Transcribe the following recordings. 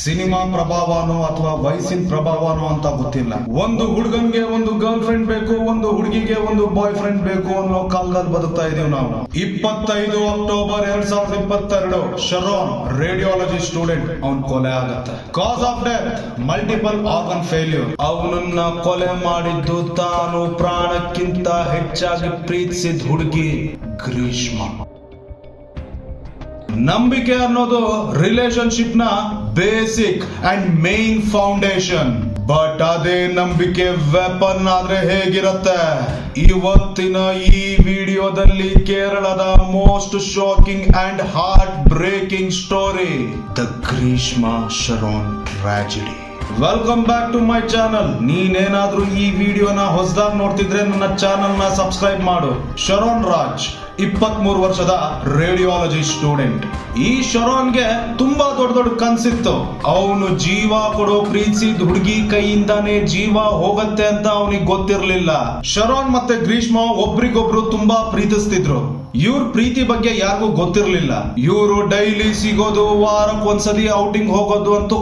Cinema ಪ್ರಭಾವನೋ ಅಥವಾ ವಯಸ್ಸಿನ ಪ್ರಭಾವನೋ ಅಂತ ಗೊತ್ತಿಲ್ಲ. ಒಂದು ಹುಡುಗನ್ಗೆ ಒಂದು ಗರ್ಲ್ ಫ್ರೆಂಡ್ ಬೇಕು, ಒಂದು ಹುಡುಗಿಗೆ ಒಂದು ಬಾಯ್ ಫ್ರೆಂಡ್ ಬೇಕು ಅನ್ನೋ ಕಾಲದಲ್ಲಿ ಬದುಕ್ತಾ ಇದೀವಿ ನಾವು. 25 ಅಕ್ಟೋಬರ್ 2022 ಶರೋನ್ ರೇಡಿಯಾಲಜಿ ಸ್ಟೂಡೆಂಟ್ ಅವನ್ ಕೊಲೆ ಆಗತ್ತೆ. Cause of death multiple organ failure. ಅವನನ್ನ ಕೊಲೆ ಮಾಡಿದ್ದು ತಾನು ಪ್ರಾಣಕ್ಕಿಂತ ಹೆಚ್ಚಾಗಿ ಪ್ರೀತಿಸಿದ ಹುಡುಗಿ ಗ್ರೀಷ್ಮ. ನಂಬಿಕೆ ಅನ್ನೋದು ರಿಲೇಶನ್ಶಿಪ್ ನ basic and main foundation. But ಅದೇ ನಂಬಿಕೆ ವೆಪನ್ ಆದ್ರೆ ಹೇಗಿರುತ್ತೆ? ಇವತ್ತಿನ ಈ ವಿಡಿಯೋದಲ್ಲಿ ಕೇರಳದ most shocking and heartbreaking story, the Greeshma Sharon tragedy. Welcome back to my channel. ನೀನೇನಾದ್ರೂ ಈ ವಿಡಿಯೋನ ಹೊಸದಾಗಿ ನೋಡ್ತಿದ್ರೆ ನನ್ನ ಚಾನಲ್ ನ ಸಬ್ಸ್ಕ್ರೈಬ್ ಮಾಡು. ಶರೋನ್ ರಾಜ್ 23 ವರ್ಷದ ರೇಡಿಯಾಲಜಿ ಸ್ಟೂಡೆಂಟ್. ಈ ಶರೋನ್ಗೆ ತುಂಬಾ ದೊಡ್ಡ ಕನ್ಸಿತ್ತು. ಅವನು ಜೀವ ಕೊಡೋ ಪ್ರೀತಿಸಿದ ಹುಡುಗಿ ಕೈಯಿಂದಾನೇ ಜೀವ ಹೋಗತ್ತೆ ಅಂತ ಅವನಿಗೆ ಗೊತ್ತಿರ್ಲಿಲ್ಲ. ಶರೋನ್ ಮತ್ತೆ ಗ್ರೀಷ್ಮ ಒಬ್ರಿಗೊಬ್ರು ತುಂಬಾ ಪ್ರೀತಿಸ್ತಿದ್ರು. ಇವ್ರ ಪ್ರೀತಿ ಬಗ್ಗೆ ಯಾರಿಗೂ ಗೊತ್ತಿರ್ಲಿಲ್ಲ. ಇವರು ಡೈಲಿ ಸಿಗೋದು, ವಾರಕ್ಕೊಂದ್ಸತಿ ಔಟಿಂಗ್ ಹೋಗೋದು ಅಂತೂ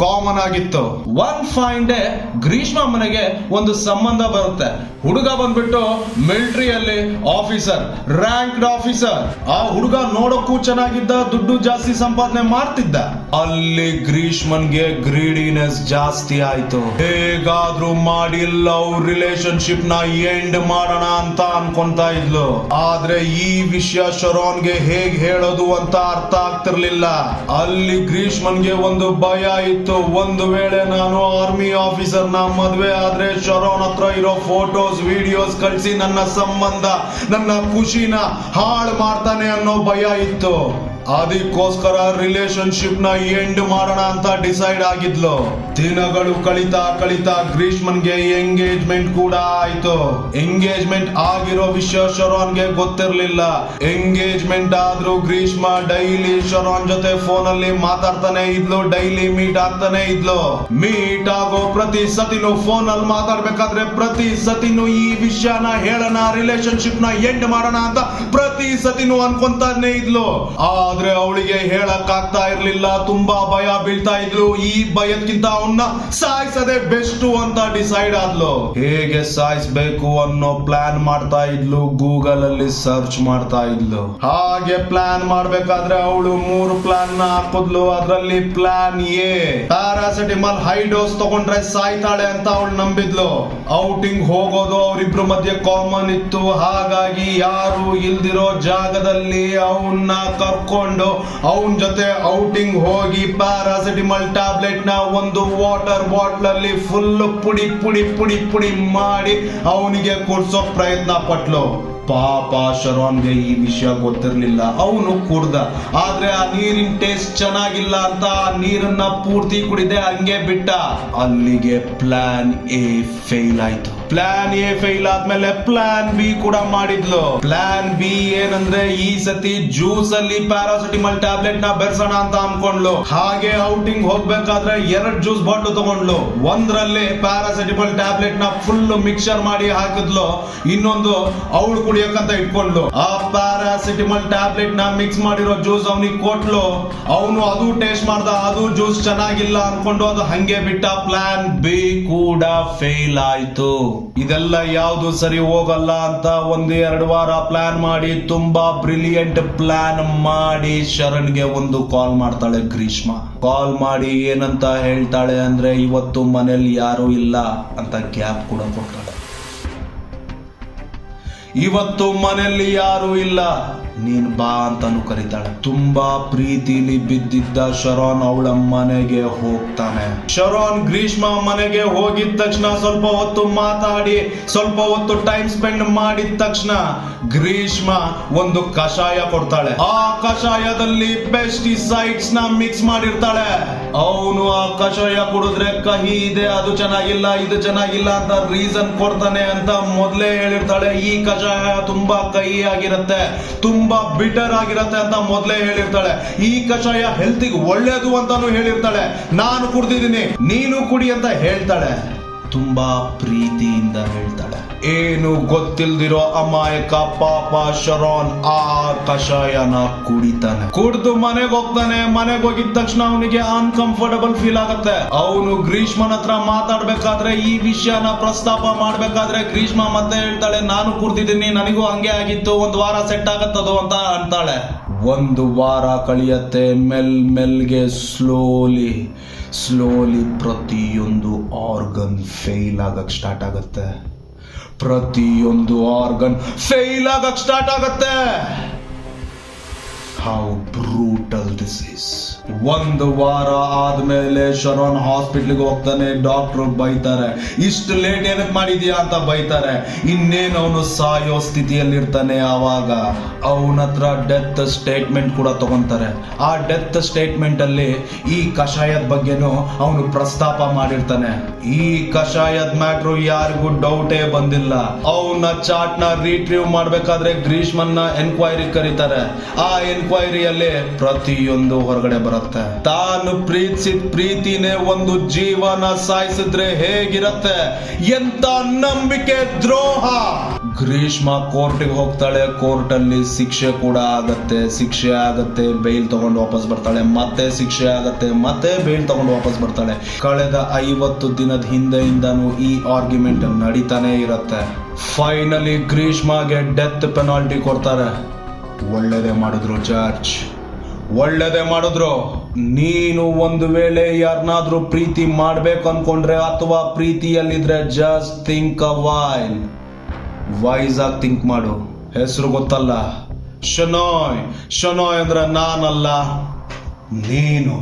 ಕಾಮನ್ ಆಗಿತ್ತು. ಒನ್ ಫೈನ್ ಡೇ ಗ್ರೀಷ್ಮ ಮನೆಗೆ ಒಂದು ಸಂಬಂಧ ಬರುತ್ತೆ. ಹುಡುಗ ಬಂದ್ಬಿಟ್ಟು ಮಿಲಿಟರಿಯಲ್ಲಿ ಆಫೀಸರ್, ರ್ಯಾಂಕ್ಡ್ ಆಫೀಸರ್. ಆ ಹುಡುಗ ನೋಡೋಕ್ಕೂ ಚೆನ್ನಾಗಿದ್ದ, ದುಡ್ಡು ಜಾಸ್ತಿ ಸಂಪಾದನೆ ಮಾಡ್ತಿದ್ದ. ಅಲ್ಲಿ ಗ್ರೀಷ್ಮನ್ಗೆ ಗ್ರೀಡಿನೆಸ್ ಜಾಸ್ತಿ ಆಯ್ತು. ಹೇಗಾದ್ರೂ ಮಾಡಿ ಲವ್ ರಿಲೇಶನ್ಶಿಪ್ ನ ಎಂಡ್ ಮಾಡೋಣ ಅಂತ ಅನ್ಕೊಂತಾ ಇದ್ಲು. ಆದ್ರೆ ಈ ವಿಷಯ ಶರೋನ್ಗೆ ಹೇಗ್ ಹೇಳೋದು ಅಂತ ಅರ್ಥ ಆಗ್ತಿರ್ಲಿಲ್ಲ. ಅಲ್ಲಿ ಗ್ರೀಷ್ಮನ್ಗೆ ಒಂದು ಭಯ ಇತ್ತು. ಒಂದು ವೇಳೆ ನಾನು ಆರ್ಮಿ ಆಫೀಸರ್ ನ ಮದ್ವೆ ಆದ್ರೆ ಶರೋನ್ ಹತ್ರ ಇರೋ ಫೋಟೋಸ್, ವಿಡಿಯೋಸ್ ಕಳಿಸಿ ನನ್ನ ಸಂಬಂಧ, ನನ್ನ ಖುಷಿನ ಹಾಳು ಮಾಡ್ತಾನೆ ಅನ್ನೋ ಭಯ ಇತ್ತು. ಅದಕ್ಕೋಸ್ಕರ ರಿಲೇಶನ್ಶಿಪ್ ನ ಎಂಡ್ ಮಾಡೋಣ ಅಂತ ಡಿಸೈಡ್ ಆಗಿದ್ಲು. ದಿನಗಳು ಕಳಿತಾ ಗ್ರೀಷ್ಮನ್ಗೆ ಎಂಗೇಜ್ಮೆಂಟ್ ಕೂಡ ಆಯ್ತು. ಎಂಗೇಜ್ಮೆಂಟ್ ಆಗಿರೋ ವಿಷಯ ಶರೋನ್ಗೆ ಗೊತ್ತಿರ್ಲಿಲ್ಲ. ಎಂಗೇಜ್ಮೆಂಟ್ ಆದ್ರೂ ಗ್ರೀಷ್ಮ ಡೈಲಿ ಶರೋನ್ ಜೊತೆ ಫೋನ್ ಅಲ್ಲಿ ಮಾತಾಡ್ತಾನೆ ಇದ್ಲು, ಡೈಲಿ ಮೀಟ್ ಆಗ್ತಾನೆ ಇದ್ಲು. ಮೀಟ್ ಆಗೋ ಪ್ರತಿ ಸತಿನೂ ಫೋನ್ ಅಲ್ಲಿ ಮಾತಾಡ್ಬೇಕಾದ್ರೆ ಪ್ರತಿ ಸತಿನೂ ಈ ವಿಷಯನ ಹೇಳೋಣ, ರಿಲೇಶನ್ಶಿಪ್ ನ ಎಂಡ್ ಮಾಡೋಣ ಅಂತ ಪ್ರತಿ ಸತಿನೂ ಅನ್ಕೊಂತಾನೆ ಇದ್ಲು. ಆದ್ರೆ ಅವಳಿಗೆ ಹೇಳಕ್ ಆಗ್ತಾ ಇರ್ಲಿಲ್ಲ. ತುಂಬಾ ಭಯ ಬೀಳ್ತಾ ಇದ್ಲು. ಈ ಭಯಕ್ಕಿಂತ ಅವನ್ನ ಸಾಯಿಸದೆ ಬೆಸ್ಟ್ ಅಂತ ಡಿಸೈಡ್ ಆದ್ಲು. ಹೇಗೆ ಸಾಯಿಸ್ಬೇಕು ಅನ್ನೋ ಪ್ಲಾನ್ ಮಾಡ್ತಾ ಇದ್ಲು. ಗೂಗಲ್ ಅಲ್ಲಿ ಸರ್ಚ್ ಮಾಡ್ತಾ ಇದ್ಲು. ಹಾಗೆ ಪ್ಲಾನ್ ಮಾಡ್ಬೇಕಾದ್ರೆ ಅವಳು 3 ಪ್ಲಾನ್ ನ ಹಾಕಿದ್ಲು. ಅದ್ರಲ್ಲಿ plan A, paracetamol high dose ತಗೊಂಡ್ರೆ ಸಾಯ್ತಾಳೆ ಅಂತ ಅವಳು ನಂಬಿದ್ಲು. ಔಟಿಂಗ್ ಹೋಗೋದು ಅವರಿಬ್ರು ಮಧ್ಯೆ ಕಾಮನ್ ಇತ್ತು. ಹಾಗಾಗಿ ಯಾರು ಇಲ್ದಿರೋ ಜಾಗದಲ್ಲಿ ಅವನ್ನ ಕರ್ಕೊಂಡು ಅವನ್ ಜೊತೆ ಔಟಿಂಗ್ ಹೋಗಿ ಪ್ಯಾರಾಸಿಟಮಲ್ ಟ್ಯಾಬ್ಲೆಟ್ ನ ಒಂದು ವಾಟರ್ ಬಾಟ್ಲ್ ಅಲ್ಲಿ ಫುಲ್ ಪುಡಿ ಮಾಡಿ ಅವನಿಗೆ ಕೊಡ್ಸೋ ಪ್ರಯತ್ನ ಪಟ್ಲು. ಪಾಪ ಶರೋನ್ಗೆ ಈ ವಿಷಯ ಗೊತ್ತಿರ್ಲಿಲ್ಲ. ಅವನು ಕುಡ್ದ. ಆದ್ರೆ ಆ ನೀರಿನ ಟೇಸ್ಟ್ ಚೆನ್ನಾಗಿಲ್ಲ ಅಂತ ಆ ನೀರನ್ನ ಪೂರ್ತಿ ಕುಡಿದೆ ಹಂಗೆ ಬಿಟ್ಟ. ಅಲ್ಲಿಗೆ ಪ್ಲಾನ್ ಎ ಫೇಲ್ ಆಯ್ತು. ಪ್ಲಾನ್ ಎ ಫೇಲ್ ಆದ್ಮೇಲೆ ಪ್ಲಾನ್ ಬಿ ಕೂಡ ಮಾಡಿದ್ಲು. ಪ್ಲಾನ್ ಬಿ ಏನಂದ್ರೆ ಈ ಸತಿ ಜ್ಯೂಸ್ ಅಲ್ಲಿ ಪ್ಯಾರಾಸಿಟಮಲ್ ಟ್ಯಾಬ್ಲೆಟ್ ನ ಬೆರೆಸೋಣ ಅಂತ ಅನ್ಕೊಂಡ್ಲು. ಹಾಗೆ ಔಟಿಂಗ್ ಹೋಗ್ಬೇಕಾದ್ರೆ 2 ಜ್ಯೂಸ್ ಬಾಟ್ಲು ತಗೊಂಡ್ಲು. ಒಂದ್ರಲ್ಲಿ ಪ್ಯಾರಾಸಿಟಮಲ್ ಟ್ಯಾಬ್ಲೆಟ್ ನ ಫುಲ್ ಮಿಕ್ಸರ್ ಮಾಡಿ ಹಾಕಿದ್ಲು. ಇನ್ನೊಂದು ಅವಳು ಕುಡಿಯಕ್ಕಂತ ಇಟ್ಕೊಂಡ್ಲು. ಆ ಪ್ಯಾರಾಸಿಟಮಲ್ ಟ್ಯಾಬ್ಲೆಟ್ ನ ಮಿಕ್ಸ್ ಮಾಡಿರೋ ಜ್ಯೂಸ್ ಅವನಿಗೆ ಕೊಟ್ಲು. ಅವನು ಅದು ಟೇಸ್ಟ್ ಮಾಡ್ದ. ಅದು ಜ್ಯೂಸ್ ಚೆನ್ನಾಗಿಲ್ಲ ಅನ್ಕೊಂಡು ಅದು ಹಂಗೆ ಬಿಟ್ಟ. ಪ್ಲಾನ್ ಬಿ ಕೂಡ ಫೇಲ್ ಆಯ್ತು. ಇದೆಲ್ಲ ಯಾವ್ದು ಸರಿ ಹೋಗಲ್ಲ ಅಂತ 1-2 ವಾರ ಪ್ಲಾನ್ ಮಾಡಿ, ತುಂಬಾ ಬ್ರಿಲಿಯಂಟ್ ಪ್ಲಾನ್ ಮಾಡಿ ಶರಣ್ಗೆ ಒಂದು ಕಾಲ್ ಮಾಡ್ತಾಳೆ ಗ್ರೀಷ್ಮ. ಕಾಲ್ ಮಾಡಿ ಏನಂತ ಹೇಳ್ತಾಳೆ ಅಂದ್ರೆ, ಇವತ್ತು ಮನೇಲಿ ಯಾರು ಇಲ್ಲ ಅಂತ ಗ್ಯಾಪ್ ಕೂಡ ಕೊಡ್ತಾಳೆ. ಇವತ್ತು ಮನೆಯಲ್ಲಿ ಯಾರು ಇಲ್ಲ, ನೀನ್ ಬಾ ಅಂತಾನು ಕರೀತಾಳೆ. ತುಂಬಾ ಪ್ರೀತಿಲಿ ಬಿದ್ದಿದ್ದ ಶರೋನ್ ಅವಳ ಮನೆಗೆ ಹೋಗ್ತಾನೆ. ಶರೋನ್ ಗ್ರೀಷ್ಮ ಮನೆಗೆ ಹೋಗಿದ ತಕ್ಷಣ ಸ್ವಲ್ಪ ಹೊತ್ತು ಮಾತಾಡಿ, ಸ್ವಲ್ಪ ಹೊತ್ತು ಟೈಮ್ ಸ್ಪೆಂಡ್ ಮಾಡಿದ ತಕ್ಷಣ ಗ್ರೀಷ್ಮ ಒಂದು ಕಷಾಯ ಕೊಡ್ತಾಳೆ. ಆ ಕಷಾಯದಲ್ಲಿ ಪೆಸ್ಟಿಸೈಡ್ಸ್ ನ ಮಿಕ್ಸ್ ಮಾಡಿರ್ತಾಳೆ. ಅವನು ಆ ಕಷಾಯ ಕುಡಿದ್ರೆ ಕಹಿ ಇದೆ, ಅದು ಚೆನ್ನಾಗಿಲ್ಲ, ಇದು ಚೆನ್ನಾಗಿಲ್ಲ ಅಂತ ರೀಸನ್ ಕೊಡ್ತಾನೆ ಅಂತ ಮೊದಲೇ ಹೇಳಿರ್ತಾಳೆ. ಈ ಕಷಾಯ ತುಂಬಾ ಕಹಿ ಆಗಿರುತ್ತೆ, ತುಂಬಾ ಬಿಟರ್ ಆಗಿರತ್ತೆ ಅಂತ ಮೊದಲೇ ಹೇಳಿರ್ತಾಳೆ. ಈ ಕಷಾಯ ಹೆಲ್ತಿಗೆ ಒಳ್ಳೇದು ಅಂತಾನು ಹೇಳಿರ್ತಾಳೆ. ನಾನು ಕುಡ್ದಿದ್ದೀನಿ, ನೀನು ಕುಡಿ ಅಂತ ಹೇಳ್ತಾಳೆ. ತುಂಬಾ ಪ್ರೀತಿಯಿಂದ ಹೇಳ್ತಾಳೆ. ಏನು ಗೊತ್ತಿಲ್ದಿರೋ ಅಮಾಯಕ ಪಾಪ ಶರಾನ್ ಆ ಕಷಾಯನ ಕುಡಿತಾನೆ. ಕುಡ್ದು ಮನೆಗೆ ಹೋಗ್ತಾನೆ. ಮನೆಗೆ ಹೋಗಿದ ತಕ್ಷಣ ಅವನಿಗೆ ಅನ್ಕಂಫರ್ಟಬಲ್ ಫೀಲ್ ಆಗತ್ತೆ. ಅವನು ಗ್ರೀಷ್ಮನ ಹತ್ರ ಮಾತಾಡ್ಬೇಕಾದ್ರೆ, ಈ ವಿಷಯನ ಪ್ರಸ್ತಾಪ ಮಾಡ್ಬೇಕಾದ್ರೆ ಗ್ರೀಷ್ಮ ಮತ್ತೆ ಹೇಳ್ತಾಳೆ, ನಾನು ಕುಡ್ದಿದ್ದೀನಿ, ನನಗೂ ಹಂಗೆ ಆಗಿತ್ತು, 1 ವಾರ ಸೆಟ್ ಆಗತ್ತದು ಅಂತ ಅಂತಾಳೆ. 1 ವಾರ ಕಳಿಯತ್ತೆ. ಮೆಲ್ಗೆ ಸ್ಲೋಲಿ ಪ್ರತಿಯೊಂದು ಆರ್ಗನ್ ಫೇಲ್ ಆಗಕ್ ಸ್ಟಾರ್ಟ್ ಆಗತ್ತೆ. How brutal this is. 1 ವಾರ ಆದ್ಮೇಲೆ ಶರಣ್ ಹಾಸ್ಪಿಟ್ಲಿಗೆ ಹೋಗ್ತಾನೆ. ಡಾಕ್ಟರ್ ಬೈತಾರೆ, ಇಷ್ಟು ಲೇಟ್ ಏನಕ್ಕೆ ಮಾಡಿದ್ಯಾ ಅಂತ ಬೈತಾರೆ. ಇನ್ನೇನು ಅವನು ಸಾಯೋ ಸ್ಥಿತಿಯಲ್ಲಿರ್ತಾನೆ. ಆವಾಗ ಅವನ ಹತ್ರ ಡೆತ್ ಸ್ಟೇಟ್ಮೆಂಟ್ ಕೂಡ ತಗೊಂತಾರೆ. ಆ ಡೆತ್ ಸ್ಟೇಟ್ಮೆಂಟ್ ಅಲ್ಲಿ ಈ ಕಷಾಯದ ಬಗ್ಗೆನೂ ಅವನು ಪ್ರಸ್ತಾಪ ಮಾಡಿರ್ತಾನೆ. ಈ ಕಷಾಯದ ಮ್ಯಾಟ್ರು ಯಾರಿಗೂ ಡೌಟೇ ಬಂದಿಲ್ಲ. ಅವನ ಚಾಟ್ ನ ರೀಟ್ರೀವ್ ಮಾಡ್ಬೇಕಾದ್ರೆ ಗ್ರೀಷ್ಮನ್ನ ಎನ್ಕ್ವೈರಿ ಕರೀತಾರೆ. ಆ ಎನ್ಕ್ವೈರಿಯಲ್ಲಿ ಪ್ರತಿಯೊಂದು ಹೊರಗಡೆ ಬರುತ್ತೆ. ತಾನು ಪ್ರೀತಿಸಿದ ಪ್ರೀತಿನೇ ಒಂದು ಜೀವನ ಸಾಯಿಸಿದ್ರೆ ಹೇಗಿರತ್ತೆ, ಎಂತ ನಂಬಿಕೆ ದ್ರೋಹ. ಗ್ರೀಷ್ಮ ಕೋರ್ಟಿಗೆ ಹೋಗ್ತಾಳೆ. ಕೋರ್ಟ್ ಅಲ್ಲಿ ಶಿಕ್ಷೆ ಕೂಡ ಆಗತ್ತೆ. ಬೇಲ್ ತಗೊಂಡು ವಾಪಸ್ ಬರ್ತಾಳೆ. ಮತ್ತೆ ಶಿಕ್ಷೆ ಆಗತ್ತೆ. ಮತ್ತೆ ಬೇಲ್ ತಗೊಂಡು ವಾಪಸ್ ಬರ್ತಾಳೆ. ಕಳೆದ 50 ದಿನದ ಹಿಂದೆಯಿಂದನೂ ಈ ಆರ್ಗ್ಯುಮೆಂಟ್ ನಡೀತಾನೆ ಇರತ್ತೆ. ಫೈನಲಿ ಗ್ರೀಷ್ಮಗೆ ಡೆತ್ ಪೆನಾಲ್ಟಿ ಕೊಡ್ತಾರೆ. ಒಳ್ಳೆದೇ ಮಾಡಿದ್ರು ಜಾರ್ಜ್, ಒಳ್ಳೆದೇ ಮಾಡಿದ್ರು. ನೀನು ಒಂದು ವೇಳೆ ಯಾರನ್ನಾದ್ರೂ ಪ್ರೀತಿ ಮಾಡ್ಬೇಕು ಅನ್ಕೊಂಡ್ರೆ ಅಥವಾ ಪ್ರೀತಿಯಲ್ಲಿದ್ರೆ just think a while. Wise ಆಗಿ ಥಿಂಕ್ ಮಾಡು. ಹೆಸರು ಗೊತ್ತಲ್ಲ, ಶನಾಯ್ ಅಂದ್ರೆ ನಾನಲ್ಲ, ನೀನು.